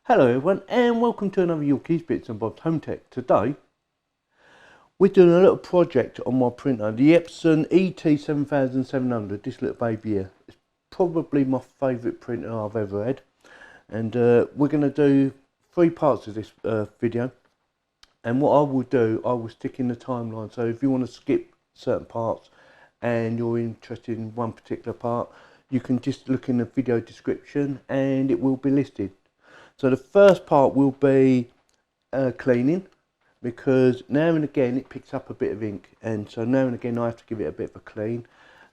Hello everyone and welcome to another Yorkies Bits and Bobs Home Tech. Today we're doing a little project on my printer, the Epson ET-7700, this little baby here. It's probably my favourite printer I've ever had, and we're going to do 3 parts of this video, and what I will do, I will stick in the timeline, so if you want to skip certain parts and you're interested in one particular part, you can just look in the video description and it will be listed. So the first part will be cleaning, because now and again it picks up a bit of ink, and so now and again I have to give it a bit of a clean.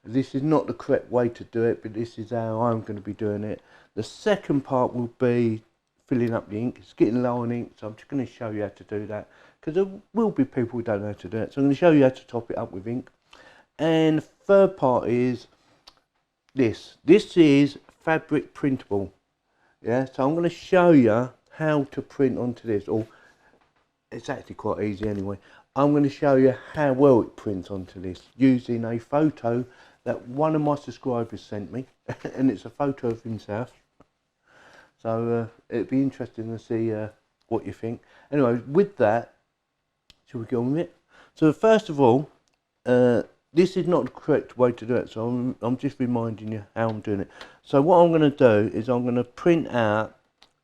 This is not the correct way to do it, but this is how I'm going to be doing it. The second part will be filling up the ink. It's getting low on ink, so I'm just going to show you how to do that, because there will be people who don't know how to do it. So I'm going to show you how to top it up with ink. And the third part is this. This is fabric printable. Yeah, so I'm going to show you how to print onto this, or it's actually quite easy anyway. I'm going to show you how well it prints onto this using a photo that one of my subscribers sent me, and it's a photo of himself. So it'd be interesting to see what you think. Anyway, with that, shall we go on with it? So first of all, this is not the correct way to do it, so I'm just reminding you how I'm doing it. So what I'm going to do is I'm going to print out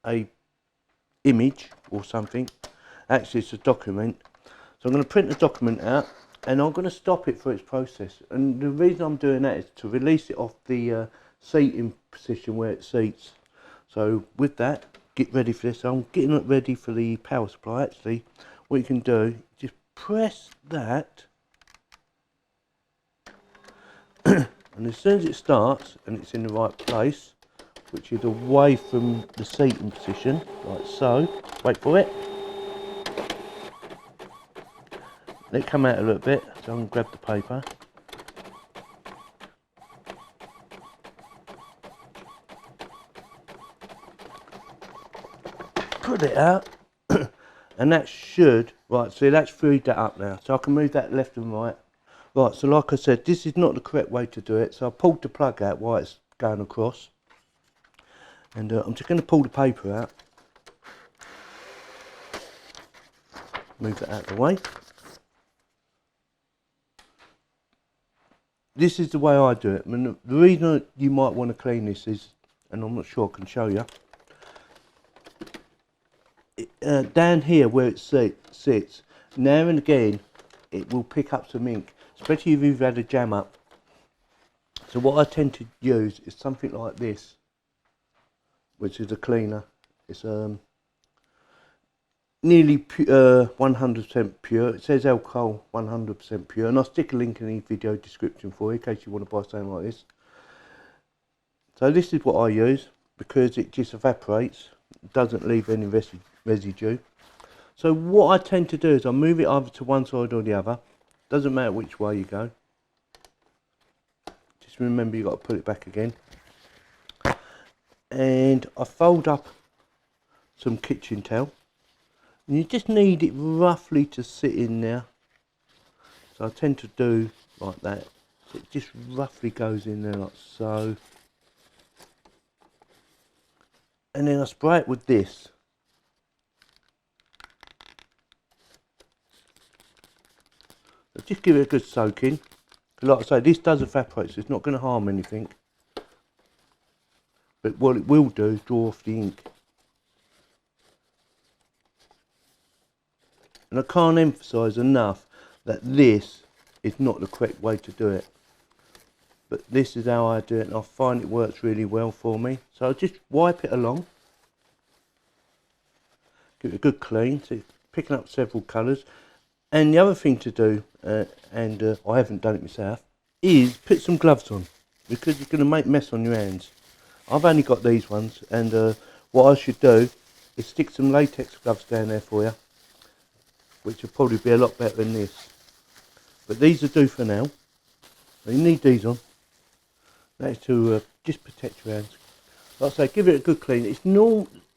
a image or something. Actually, it's a document. So I'm going to print the document out, and I'm going to stop it for its process. And the reason I'm doing that is to release it off the seating position where it seats. So with that, get ready for this. I'm getting it ready for the power supply. Actually, what you can do, just press that. And as soon as it starts and it's in the right place, which is away from the seating position, like so, wait for it. Let it come out a little bit, so I'm going to grab the paper. Put it out, and that should, right, see that's freed that up now, so I can move that left and right. Right, so like I said, this is not the correct way to do it, so I pulled the plug out while it's going across, and I'm just going to pull the paper out, move that out of the way. This is the way I do it. I mean, the reason you might want to clean this is, and I'm not sure I can show you, down here where it sits, now and again it will pick up some ink, especially if you've had a jam up. So what I tend to use is something like this, which is a cleaner. It's nearly 100% pure. It says alcohol 100% pure, and I'll stick a link in the video description for you in case you want to buy something like this. So this is what I use, because it just evaporates, it doesn't leave any residue. So what I tend to do is I move it either to one side or the other. Doesn't matter which way you go. Just remember you got to put it back again. And I fold up some kitchen towel. And you just need it roughly to sit in there. So I tend to do like that. So it just roughly goes in there like so. And then I spray it with this. So just give it a good soaking. Like I say, this does evaporate, so it's not going to harm anything. But what it will do is draw off the ink. And I can't emphasise enough that this is not the correct way to do it. But this is how I do it, and I find it works really well for me. So I just wipe it along. Give it a good clean, so it's picking up several colours. And the other thing to do, and I haven't done it myself, is put some gloves on, because you're going to make a mess on your hands. I've only got these ones, and what I should do is stick some latex gloves down there for you, which will probably be a lot better than this. But these will do for now. So you need these on. That's to just protect your hands. Like I say, give it a good clean.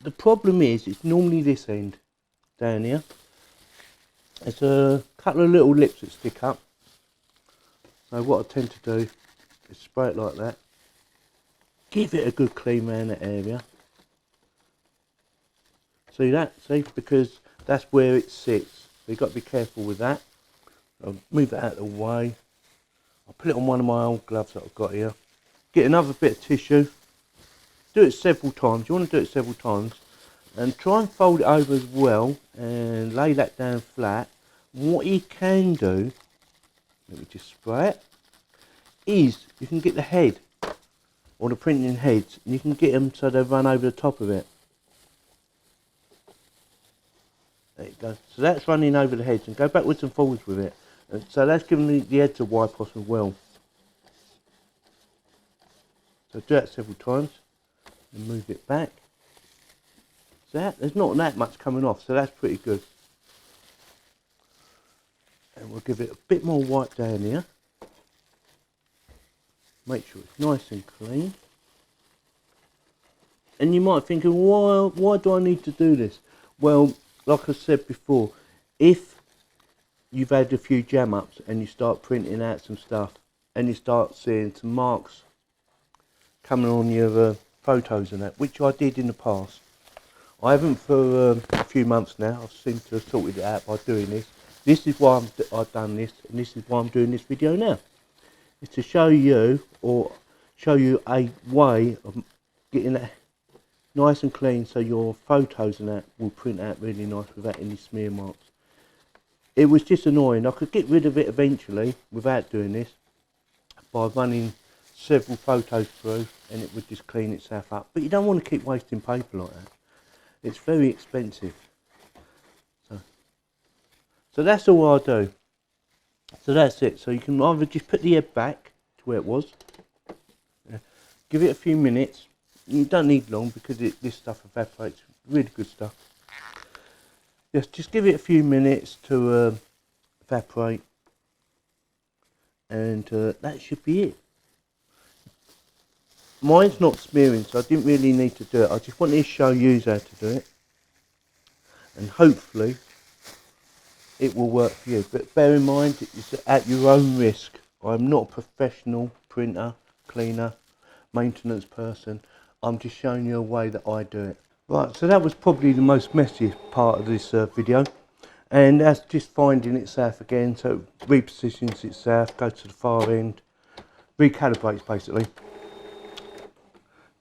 The problem is, it's normally this end down here. There's a couple of little lips that stick up. So what I tend to do is spray it like that. Give it a good clean around that area. See that? See? Because that's where it sits. So you've got to be careful with that. I'll move it out of the way. I'll put it on one of my old gloves that I've got here. Get another bit of tissue. Do it several times. You want to do it several times. And try and fold it over as well. And lay that down flat. What you can do, let me just spray it, is you can get the head, or the printing heads, and you can get them so they run over the top of it. There you go. So that's running over the heads, and go backwards and forwards with it. And so that's giving the heads a wipe off as well. So do that several times, and move it back. So there's not that much coming off, so that's pretty good. And we'll give it a bit more wipe down here. Make sure it's nice and clean. And you might think, why do I need to do this? Well, like I said before, if you've had a few jam ups and you start printing out some stuff and you start seeing some marks coming on your photos and that, which I did in the past. I haven't for a few months now. I've seemed to have sorted it out by doing this. This is why I've done this, and this is why I'm doing this video now. It's to show you, or show you a way of getting that nice and clean so your photos and that will print out really nice without any smear marks. It was just annoying. I could get rid of it eventually without doing this by running several photos through, and it would just clean itself up. But you don't want to keep wasting paper like that. It's very expensive. So that's all I do. So that's it. So you can either just put the head back to where it was. Yeah. Give it a few minutes. You don't need long because this stuff evaporates. Really good stuff. Just give it a few minutes to evaporate. And that should be it. Mine's not smearing, so I didn't really need to do it. I just wanted to show you how to do it. And hopefully it will work for you, but bear in mind it's at your own risk. I'm not a professional printer, cleaner, maintenance person. I'm just showing you a way that I do it. Right, so that was probably the most messy part of this video, and that's just finding itself again. So it repositions itself, goes to the far end, recalibrates basically.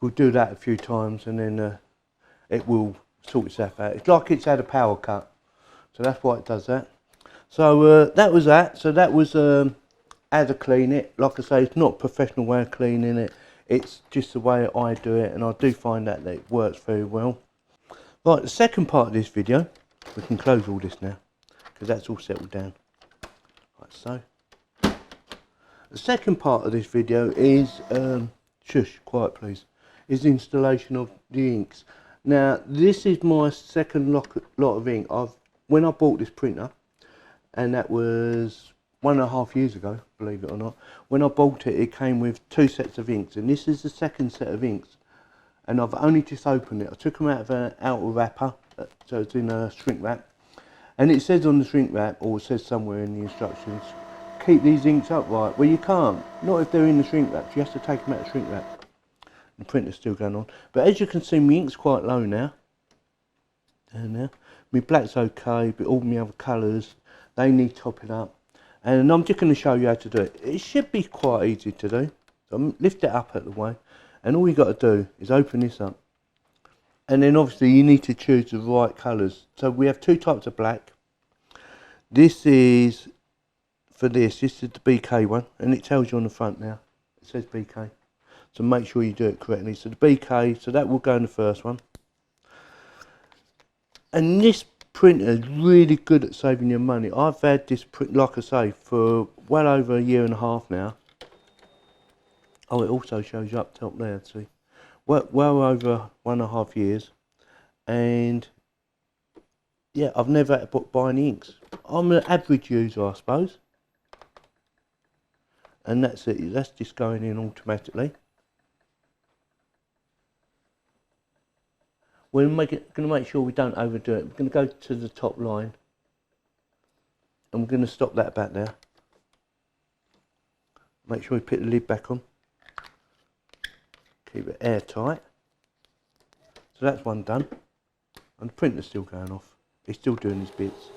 We'll do that a few times, and then it will sort itself out. It's like it's had a power cut. So that's why it does that. So that was that. So that was how to clean it. Like I say, it's not a professional way of cleaning it. It's just the way I do it, and I do find that it works very well. Right, the second part of this video, we can close all this now because that's all settled down. Like so. The second part of this video is shush, quiet please. Is the installation of the inks. Now this is my second lot of ink. When I bought this printer, and that was 1.5 years ago, believe it or not, when I bought it, it came with 2 sets of inks, and this is the second set of inks, and I've only just opened it. I took them out of an outer wrapper, so it's in a shrink wrap, and it says on the shrink wrap, or it says somewhere in the instructions, keep these inks upright. Well, you can't, not if they're in the shrink wrap. You have to take them out of the shrink wrap. The printer's still going on, but as you can see, my ink's quite low now. Down there. My black's okay, but all my other colours, they need topping up. And I'm just going to show you how to do it. It should be quite easy to do. So lift it up out of the way, and all you got to do is open this up. And then obviously you need to choose the right colours. So we have 2 types of black. This is, for this is the BK one, and it tells you on the front now. It says BK. So make sure you do it correctly. So the BK, so that will go in the first one. And this printer is really good at saving your money. I've had this print, like I say, for well over 1.5 years now. Oh, it also shows you up top there, see. Well over 1.5 years. And yeah, I've never had to buy any inks. I'm an average user, I suppose. And that's it, that's just going in automatically. We're going to make sure we don't overdo it. We're going to go to the top line, and we're going to stop that back there. Make sure we put the lid back on. Keep it airtight. So that's one done. and the printer's still going off. It's still doing his bits.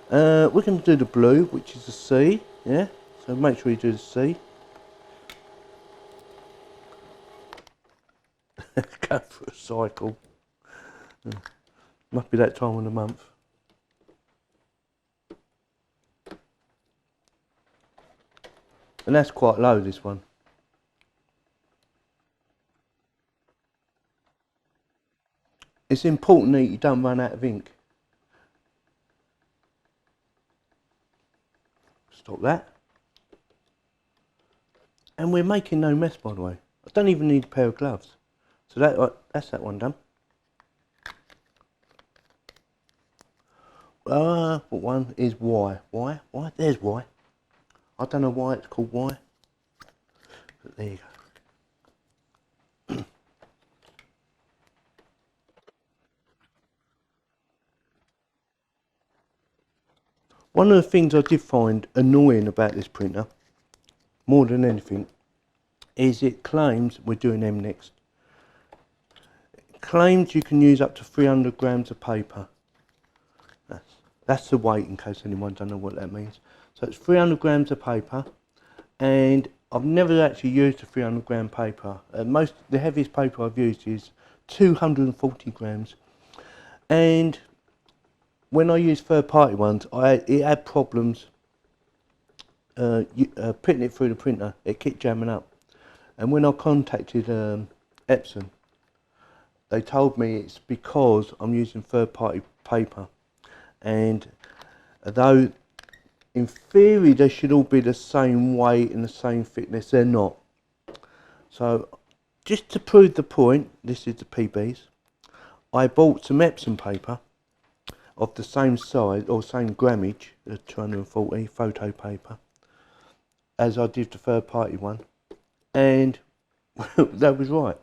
We're going to do the blue, which is the C, yeah? So make sure you do the C. Go for a cycle. Must be that time of the month. And that's quite low, this one. It's important that you don't run out of ink. Stop that. And we're making no mess, by the way. I don't even need a pair of gloves. So that's that one done. What one is Y? Y? Y? There's Y. I don't know why it's called Y. But there you go. One of the things I did find annoying about this printer, more than anything, is it claims, we're doing them next, it claims you can use up to 300 grams of paper. That's the weight, in case anyone don't know what that means. So it's 300 grams of paper, and I've never actually used a 300 gram paper. The heaviest paper I've used is 240 grams. And when I use third party ones, it had problems printing it through the printer. It kept jamming up. And when I contacted Epson, they told me it's because I'm using third party paper. And although in theory they should all be the same weight and the same thickness, they're not. So just to prove the point, this is the PBs, I bought some Epson paper of the same size or same grammage, the 240 photo paper, as I did the third party one, and that was right.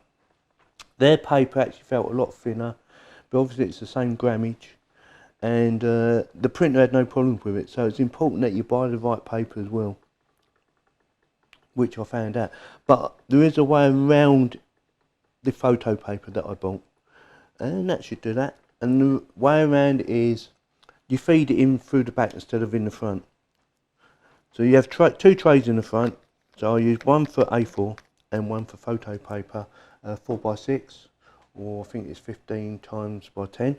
Their paper actually felt a lot thinner, but obviously it's the same grammage, and the printer had no problems with it. So it's important that you buy the right paper as well, which I found out. But there is a way around the photo paper that I bought, and that should do that. And the way around is you feed it in through the back instead of in the front. So you have two trays in the front. So I use one for A4 and one for photo paper, 4x6, or I think it's 15 times by 10.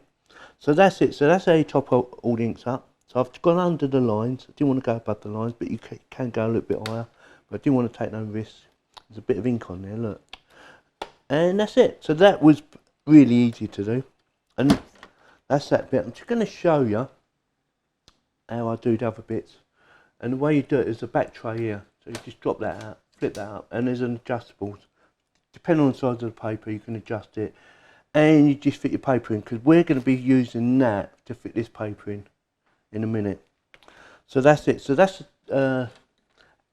So that's it. So that's how you top all the inks up. So I've gone under the lines. I didn't want to go above the lines, but you can go a little bit higher. But I didn't want to take no risks. There's a bit of ink on there, look. And that's it. So that was really easy to do. And that's that bit. I'm just going to show you how I do the other bits. And the way you do it is the back tray here. So you just drop that out, flip that up, and there's an adjustable. Depending on the size of the paper, you can adjust it. And you just fit your paper in, because we're going to be using that to fit this paper in a minute. So that's it. So that's how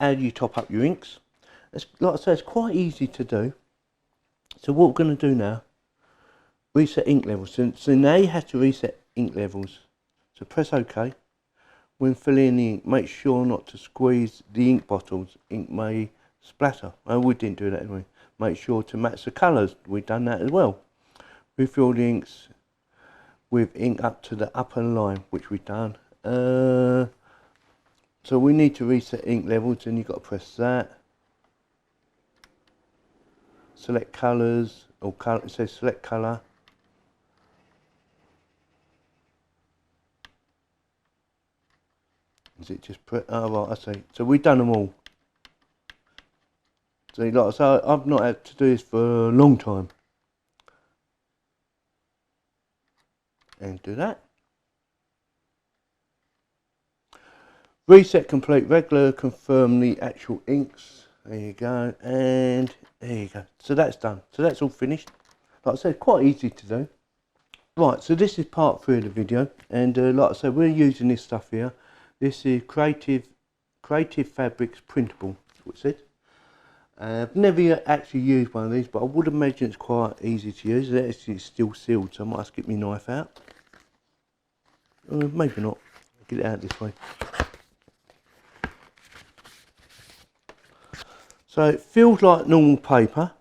you top up your inks. It's, like I say, it's quite easy to do. So what we're going to do now, reset ink levels. So now you have to reset ink levels. So press OK. When filling in the ink, make sure not to squeeze the ink bottles. Ink may splatter. Oh, we didn't do that anyway. Make sure to match the colours. We've done that as well. Refill the inks with ink up to the upper line, which we've done. So we need to reset ink levels, and you've got to press that. Select colours, or color, it says select colour. Is it just put? Oh right, I see. So we've done them all. So I've not had to do this for a long time. And do that. Reset complete, regular, confirm the actual inks. There you go, and there you go. So that's done. So that's all finished. Like I said, quite easy to do. Right, so this is part 3 of the video, and like I said, we're using this stuff here. This is Creative Fabric's Printable, that's what it said. I've never actually used one of these, but I would imagine it's quite easy to use. It's still sealed, so I might have to get my knife out. Maybe not. I'll get it out this way. So it feels like normal paper.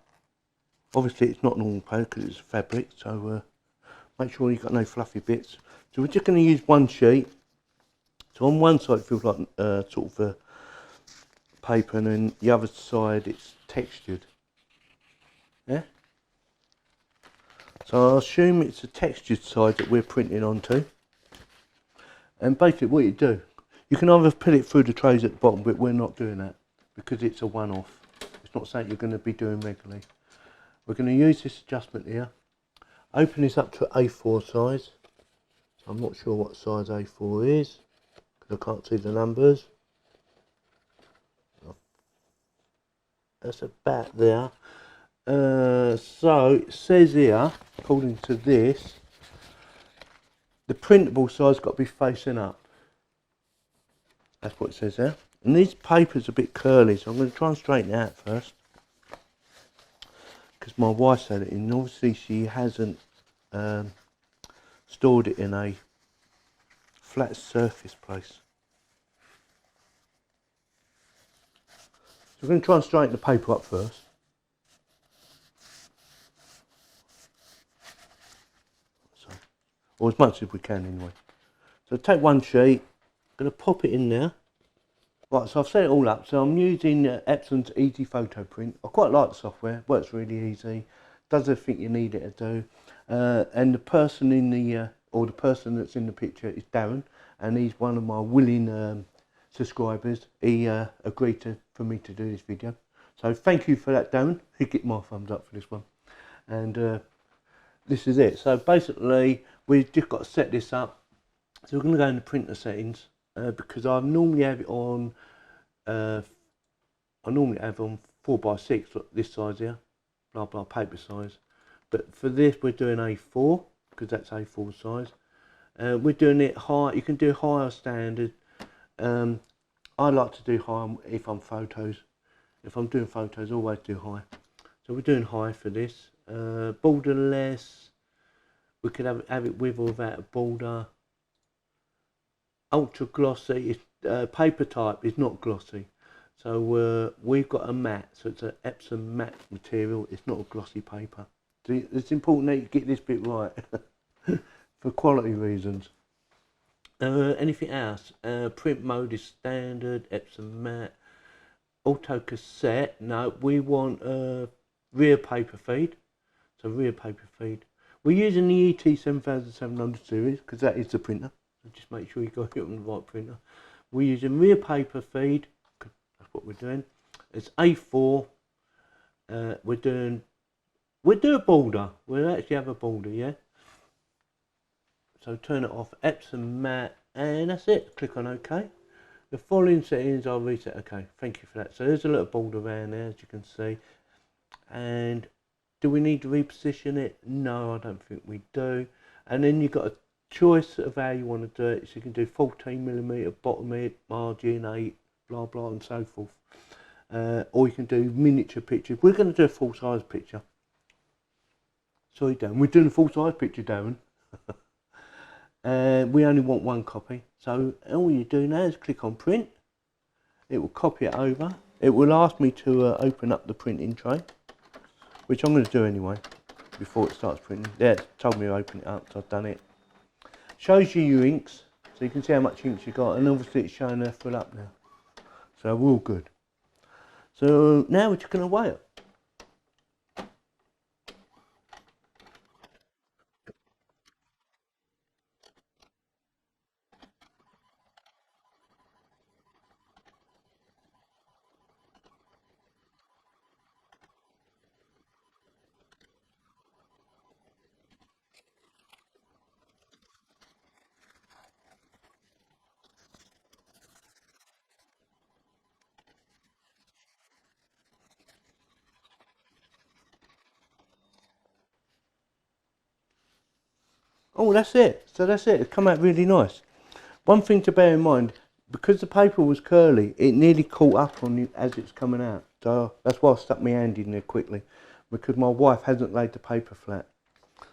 Obviously it's not normal paper because it's fabric, so Make sure you've got no fluffy bits. So we're just going to use one sheet. So on one side it feels like sort of a paper, and then the other side it's textured. Yeah. So I assume it's a textured side that we're printing onto. And basically what you do, you can either put it through the trays at the bottom, but we're not doing that because it's a one-off. It's not something you're going to be doing regularly. We're going to use this adjustment here. Open this up to A4 size. I'm not sure what size A4 is because I can't see the numbers. That's about there. So it says here, according to this, the printable side's got to be facing up. That's what it says there. And this paper's a bit curly, so I'm going to try and straighten it out first. Because my wife said it, and obviously she hasn't stored it in a flat surface place. So we're going to try and straighten the paper up first. So, or as much as we can anyway. So take one sheet, I'm going to pop it in there. Right, so I've set it all up. So I'm using Epson's ET photo print. I quite like the software, works really easy, does everything you need it to do. And the person in the, or the person that's in the picture is Darren, and he's one of my willing subscribers. He agreed for me to do this video. So thank you for that, Darren. You get my thumbs up for this one. And this is it. So basically, we've just got to set this up. So we're going to go into printer settings. Because I normally have it on, I normally have on 4x6, this size here, blah blah, paper size. But for this we're doing A4, because that's A4 size. We're doing it high, you can do high or standard. I like to do high if I'm photos. If I'm doing photos, I always do high. So we're doing high for this. Borderless, we could have it with or without a border. Ultra glossy, paper type is not glossy, so we've got a matte, so it's an Epson matte material. It's not a glossy paper. So it's important that you get this bit right for quality reasons. Anything else? Print mode is standard, Epson matte. Auto cassette, no, we want rear paper feed, so rear paper feed. We're using the ET-7700 series because that is the printer. Just make sure you got it on the right printer. We're using rear paper feed. That's what we're doing. It's A4. We're doing a border. We'll actually have a border, yeah. So turn it off. Epson matte, and that's it. Click on OK. The following settings I'll reset. Okay, thank you for that. So there's a little border around there, as you can see. And do we need to reposition it? No, I don't think we do. And then you've got a choice of how you want to do it. So you can do 14mm bottom margin, 8, blah blah, and so forth. Or you can do miniature pictures. We're going to do a full size picture. Sorry, Darren, we're doing a full size picture, Darren. We only want one copy. So all you do now is click on print. It will copy it over. It will ask me to open up the printing tray, which I'm going to do anyway before it starts printing. Yeah, it's told me to open it up, so I've done it. Shows you your inks, so you can see how much inks you got, and obviously it's showing they're full up now. So we're all good. So now we're just going to weigh it. Oh, that's it. So that's it. It's come out really nice. One thing to bear in mind, because the paper was curly, it nearly caught up on you as it's coming out. So that's why I stuck my hand in there quickly, because my wife hasn't laid the paper flat.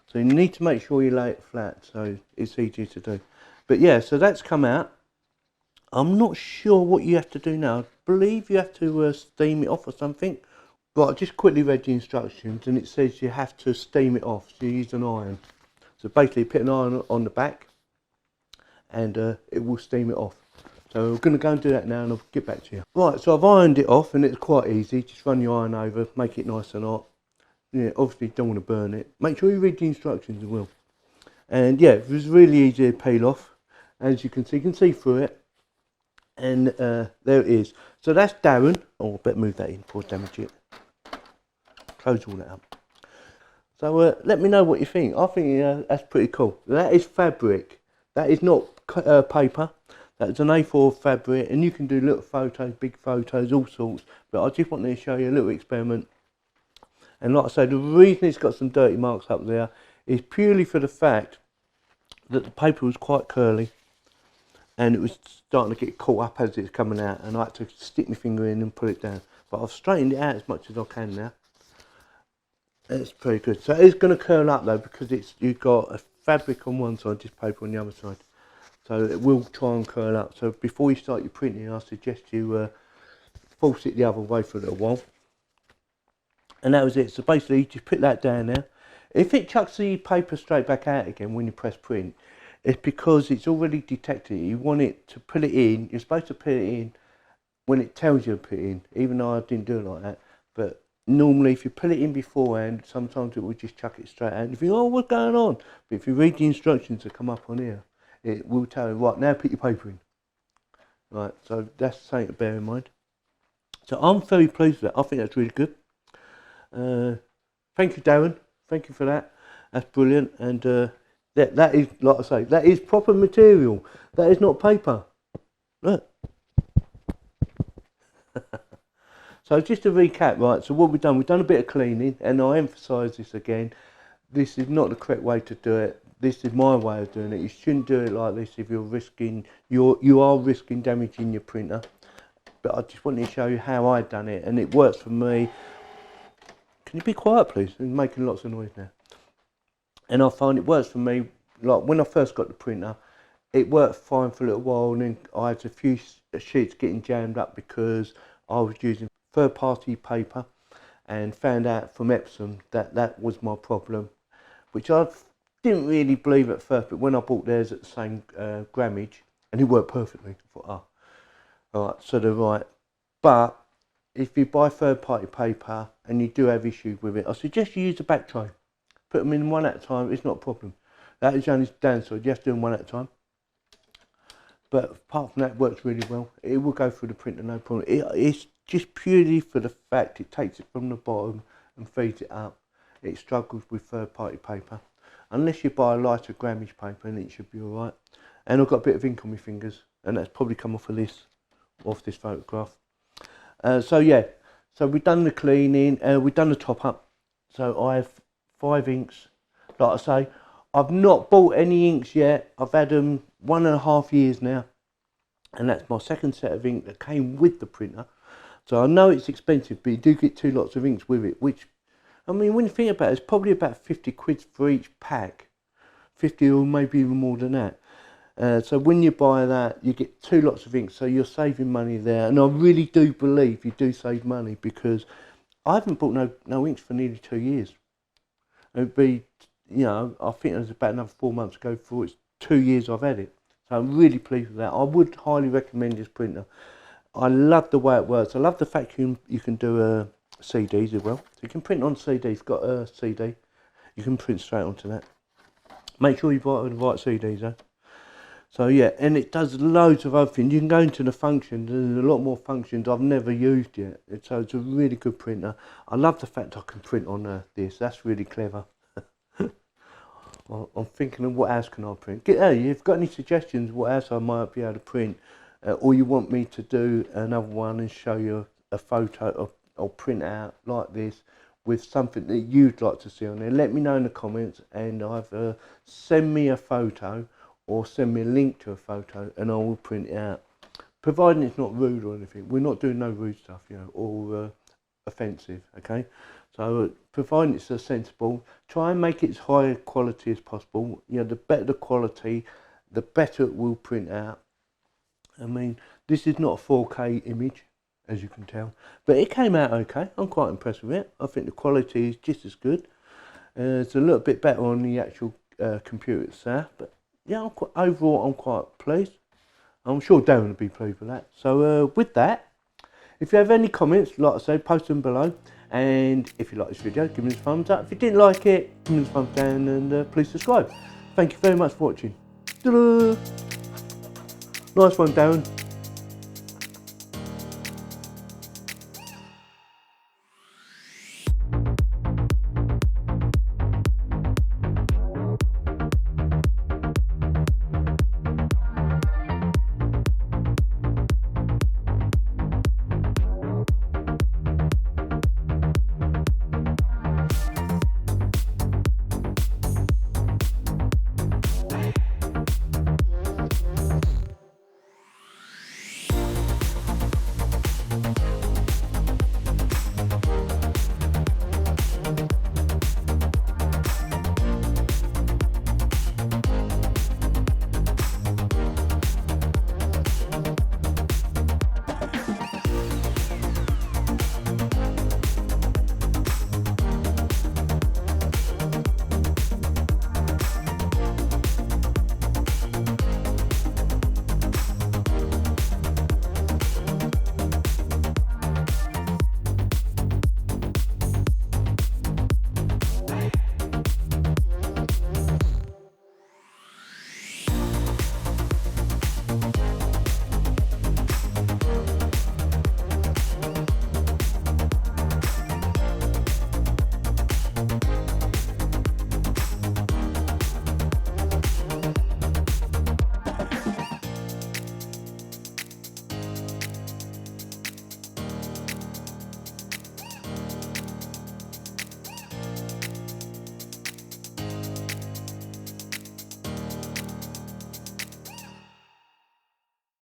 So you need to make sure you lay it flat, so it's easier to do. But yeah, so that's come out. I'm not sure what you have to do now. I believe you have to steam it off or something. But I just quickly read the instructions, and it says you have to steam it off, so you use an iron. So basically put an iron on the back and it will steam it off. So we're going to go and do that now and I'll get back to you. Right, so I've ironed it off and it's quite easy. Just run your iron over, make it nice and hot. Yeah, obviously don't want to burn it. Make sure you read the instructions as well. And yeah, it was really easy to peel off. As you can see through it. And there it is. So that's Darren. Oh, I better move that in before I damage it. Close all that up. So let me know what you think. I think that's pretty cool. That is fabric. That is not paper. That's an A4 fabric, and you can do little photos, big photos, all sorts. But I just wanted to show you a little experiment. And like I say, the reason it's got some dirty marks up there is purely for the fact that the paper was quite curly, and it was starting to get caught up as it's coming out, and I had to stick my finger in and pull it down. But I've straightened it out as much as I can now. It's pretty good. So it's going to curl up though, because you've got a fabric on one side, just paper on the other side. So it will try and curl up. So before you start your printing, I suggest you force it the other way for a little while. And that was it. So basically, you just put that down there. If it chucks the paper straight back out again when you press print, it's because it's already detected it. You want it to put it in. You're supposed to put it in when it tells you to put it in, even though I didn't do it like that. But normally, if you put it in beforehand, sometimes it will just chuck it straight out. And you think, oh, what's going on? But if you read the instructions that come up on here, it will tell you, right, now put your paper in. Right, so that's something to bear in mind. So I'm very pleased with that. I think that's really good. Thank you, Darren. Thank you for that. That's brilliant. And that is, like I say, that is proper material. That is not paper. Look. So just to recap, right, so what we've done a bit of cleaning, and I emphasise this again, this is not the correct way to do it. This is my way of doing it. You shouldn't do it like this if you are risking damaging your printer. But I just wanted to show you how I've done it, and it works for me. Can you be quiet, please? I'm making lots of noise now. And I find it works for me. Like when I first got the printer, it worked fine for a little while, and then I had a few sheets getting jammed up because I was using third-party paper, and found out from Epson that was my problem, which I didn't really believe at first. But when I bought theirs at the same grammage, and it worked perfectly, I thought, oh, all right, so they're right. But if you buy third-party paper and you do have issues with it, I suggest you use a back tray. Put them in one at a time. It's not a problem. That is the only downside. You have to do them one at a time. But apart from that, it works really well. It will go through the printer, no problem. It's just purely for the fact it takes it from the bottom and feeds it up. It struggles with third-party paper. Unless you buy a lighter grammage paper, and it should be all right. And I've got a bit of ink on my fingers, and that's probably come off of this photograph. So yeah, so we've done the cleaning, we've done the top up. So I have 5 inks. Like I say, I've not bought any inks yet. I've had them 1.5 years now, and that's my second set of ink that came with the printer. So I know it's expensive, but you do get 2 lots of inks with it, which, I mean, when you think about it, it's probably about 50 quid for each pack. 50 or maybe even more than that. So when you buy that, you get 2 lots of ink, so you're saving money there. And I really do believe you do save money, because I haven't bought no inks for nearly 2 years. It'd be, you know, I think it was about another 4 months ago before it's 2 years I've had it. So I'm really pleased with that. I would highly recommend this printer. I love the way it works. I love the fact you can do CDs as well. So you can print on CD. If you've got a CD, you can print straight onto that. Make sure you buy the right CDs though. So yeah, and it does loads of other things. You can go into the functions. There's a lot more functions I've never used yet. So it's a really good printer. I love the fact I can print on this. That's really clever. I'm thinking of what else can I print. If you've got any suggestions what else I might be able to print, or you want me to do another one and show you a photo or print out like this with something that you'd like to see on there, let me know in the comments, and either send me a photo or send me a link to a photo and I will print it out, providing it's not rude or anything. We're not doing no rude stuff, you know, or offensive, okay? So providing it's sensible, try and make it as high quality as possible. You know, the better the quality, the better it will print out. I mean, this is not a 4K image, as you can tell, but it came out okay. I'm quite impressed with it. I think the quality is just as good. It's a little bit better on the actual computer itself. But yeah, overall I'm quite pleased. I'm sure Darren will be pleased with that. So with that, if you have any comments, like I say, post them below. And if you like this video, give me a thumbs up. If you didn't like it, give me a thumbs down, and please subscribe. Thank you very much for watching. Ta-da! Nice one, Darren.